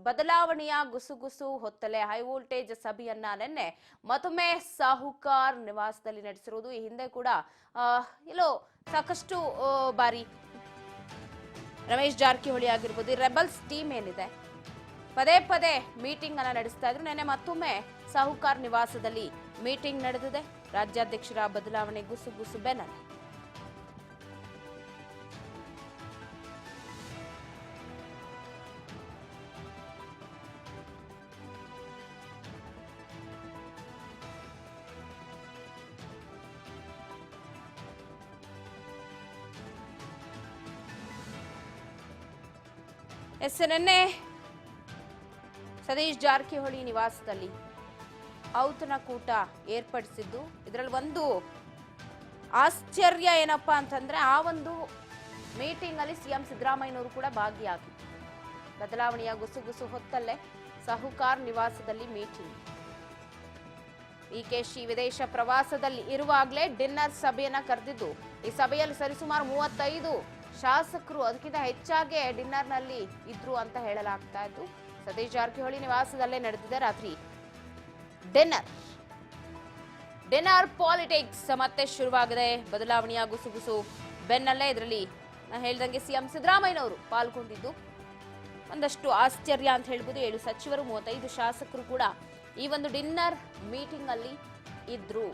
ಬದಲಾವಣೆಯ ಗುಸುಗುಸು ಹೊತ್ತಲೇ high voltage ಸಭೆಯನ್ನ ನಿನ್ನೆ ಮತ್ತೊಮ್ಮೆ ಸಾಹುಕಾರ್ ನಿವಾಸದಲ್ಲಿ ನಡೆಸಿರುವುದು. ಈ ಹಿಂದೆ ಕೂಡ ಎಲ್ಲೋ ಸಾಕಷ್ಟು ಬಾರಿ ರಮೇಶ್ ಜಾರಕಿಹೊಳಿ ಆಗಿರ್ಬೋದು, ರೆಬಲ್ಸ್ ಟೀಮ್ ಏನಿದೆ ಪದೇ ಪದೇ ಮೀಟಿಂಗ್ ಅನ್ನ ನಡೆಸ್ತಾ ಇದ್ರು. ನಿನ್ನೆ ಮತ್ತೊಮ್ಮೆ ಸಾಹುಕಾರ್ ನಿವಾಸದಲ್ಲಿ ಮೀಟಿಂಗ್ ನಡೆದಿದೆ. ರಾಜ್ಯಾಧ್ಯಕ್ಷರ ಬದಲಾವಣೆ ಗುಸುಗುಸು ಬೆನ್ನಲ್ಲೇ ನಿನ್ನೆ ಸತೀಶ್ ಜಾರಕಿಹೊಳಿ ನಿವಾಸದಲ್ಲಿ ಔತಣಕೂಟ ಏರ್ಪಡಿಸಿದ್ದು. ಇದರಲ್ಲಿ ಒಂದು ಆಶ್ಚರ್ಯ ಏನಪ್ಪಾ ಅಂತಂದ್ರೆ ಆ ಒಂದು ಮೀಟಿಂಗ್ ಅಲ್ಲಿ ಸಿಎಂ ಸಿದ್ದರಾಮಯ್ಯನವರು ಕೂಡ ಭಾಗಿಯಾಗಿದ್ರು. ಬದಲಾವಣೆಯ ಗುಸುಗುಸು ಹೊತ್ತಲ್ಲೇ ಸಾಹುಕಾರ್ ನಿವಾಸದಲ್ಲಿ ಮೀಟಿಂಗ್. ಡಿಕೆಶಿ ವಿದೇಶ ಪ್ರವಾಸದಲ್ಲಿ ಇರುವಾಗಲೇ ಡಿನ್ನರ್ ಸಭೆಯನ್ನ ಕರೆದಿದ್ದು. ಈ ಸಭೆಯಲ್ಲಿ ಸರಿಸುಮಾರು 35 ಶಾಸಕರು ಅದಕ್ಕಿಂತ ಹೆಚ್ಚಾಗಿ ಡಿನ್ನರ್ನಲ್ಲಿ ಇದ್ರು ಅಂತ ಹೇಳಲಾಗ್ತಾ ಇತ್ತು. ಸತೀಶ್ ಜಾರಕಿಹೊಳಿ ನಿವಾಸದಲ್ಲೇ ನಡೆದಿದೆ ರಾತ್ರಿ ಡಿನ್ನರ್ ಪಾಲಿಟಿಕ್ಸ್ ಮತ್ತೆ ಶುರುವಾಗಿದೆ. ಬದಲಾವಣೆಯ ಗುಸುಗುಸು ಬೆನ್ನಲ್ಲೇ ಇದರಲ್ಲಿ ನಾನು ಹೇಳ್ದಂಗೆ ಸಿಎಂ ಸಿದ್ದರಾಮಯ್ಯನವರು ಪಾಲ್ಗೊಂಡಿದ್ದು ಒಂದಷ್ಟು ಆಶ್ಚರ್ಯ ಅಂತ ಹೇಳ್ಬೋದು. 7 ಸಚಿವರು 35 ಶಾಸಕರು ಕೂಡ ಈ ಒಂದು ಡಿನ್ನರ್ ಮೀಟಿಂಗ್ ಅಲ್ಲಿ ಇದ್ರು.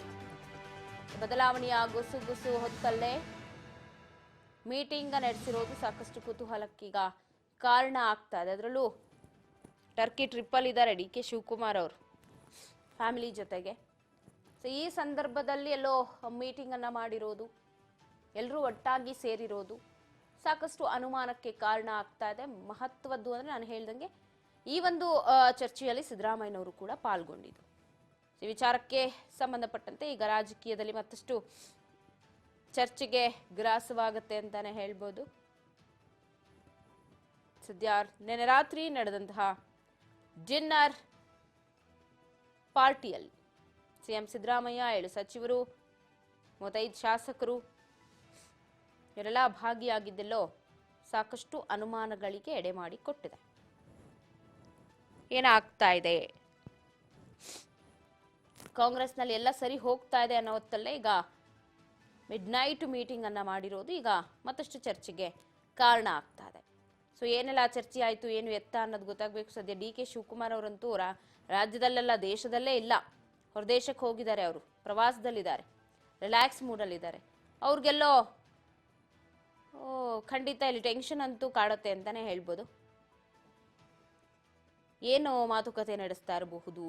ಬದಲಾವಣೆಯ ಗುಸುಗುಸು ಹೊತ್ತಲ್ಲೇ ಮೀಟಿಂಗ್ ನಡೆಸಿರೋದು ಸಾಕಷ್ಟು ಕುತೂಹಲಕ್ಕೀಗ ಕಾರಣ ಆಗ್ತಾ ಇದೆ. ಅದರಲ್ಲೂ ಟರ್ಕಿ ಟ್ರಿಪ್ಪಲ್ ಇದ್ದಾರೆ ಡಿಕೆ ಶಿವಕುಮಾರ್ ಅವರು ಫ್ಯಾಮಿಲಿ ಜೊತೆಗೆ. ಸೊ ಈ ಸಂದರ್ಭದಲ್ಲಿ ಎಲ್ಲೋ ಮೀಟಿಂಗ್ ಅನ್ನ ಮಾಡಿರೋದು, ಎಲ್ಲರೂ ಒಟ್ಟಾಗಿ ಸೇರಿರೋದು ಸಾಕಷ್ಟು ಅನುಮಾನಕ್ಕೆ ಕಾರಣ ಆಗ್ತಾ ಇದೆ. ಮಹತ್ವದ್ದು ಅಂದ್ರೆ ನಾನು ಹೇಳ್ದಂಗೆ ಈ ಒಂದು ಚರ್ಚೆಯಲ್ಲಿ ಸಿದ್ದರಾಮಯ್ಯನವರು ಕೂಡ ಪಾಲ್ಗೊಂಡಿದ್ದು. ಈ ವಿಚಾರಕ್ಕೆ ಸಂಬಂಧಪಟ್ಟಂತೆ ಈಗ ರಾಜಕೀಯದಲ್ಲಿ ಮತ್ತಷ್ಟು ಚರ್ಚೆಗೆ ಗ್ರಾಸವಾಗುತ್ತೆ ಅಂತಾನೆ ಹೇಳ್ಬೋದು. ಸದ್ಯ ನಿನ್ನೆ ರಾತ್ರಿ ನಡೆದಂತಹ ಡಿನ್ನರ್ ಪಾರ್ಟಿಯಲ್ಲಿ ಸಿಎಂ ಸಿದ್ದರಾಮಯ್ಯ, 7 ಸಚಿವರು, 35 ಶಾಸಕರು ಇವರೆಲ್ಲ ಭಾಗಿಯಾಗಿದ್ದೆಲ್ಲೋ ಸಾಕಷ್ಟು ಅನುಮಾನಗಳಿಗೆ ಎಡೆ ಮಾಡಿ ಕೊಟ್ಟಿದೆ. ಏನಾಗ್ತಾ ಇದೆ, ಕಾಂಗ್ರೆಸ್ನಲ್ಲಿ ಎಲ್ಲ ಸರಿ ಹೋಗ್ತಾ ಇದೆ ಅನ್ನೋ ಹೊತ್ತಲ್ಲೇ ಈಗ ಮಿಡ್ ನೈಟ್ ಮೀಟಿಂಗ್ ಅನ್ನ ಮಾಡಿರೋದು ಈಗ ಮತ್ತಷ್ಟು ಚರ್ಚೆಗೆ ಕಾರಣ ಆಗ್ತಾ ಇದೆ. ಸೊ ಏನೆಲ್ಲ ಚರ್ಚೆ ಆಯಿತು, ಏನು ಎತ್ತ ಅನ್ನೋದು ಗೊತ್ತಾಗಬೇಕು. ಸದ್ಯ ಡಿಕೆ ಶಿವಕುಮಾರ್ ಅವರಂತೂ ರಾಜ್ಯದಲ್ಲೆಲ್ಲ ದೇಶದಲ್ಲೇ ಇಲ್ಲ, ಹೊರದೇಶಕ್ಕೆ ಹೋಗಿದ್ದಾರೆ, ಅವರು ಪ್ರವಾಸದಲ್ಲಿದ್ದಾರೆ, ರಿಲ್ಯಾಕ್ಸ್ ಮೂಡಲ್ಲಿದ್ದಾರೆ. ಅವ್ರಿಗೆಲ್ಲೋ ಖಂಡಿತ ಇಲ್ಲಿ ಟೆನ್ಷನ್ ಅಂತೂ ಕಾಡುತ್ತೆ ಅಂತಾನೆ ಹೇಳ್ಬೋದು. ಏನು ಮಾತುಕತೆ ನಡೆಸ್ತಾ ಇರಬಹುದು,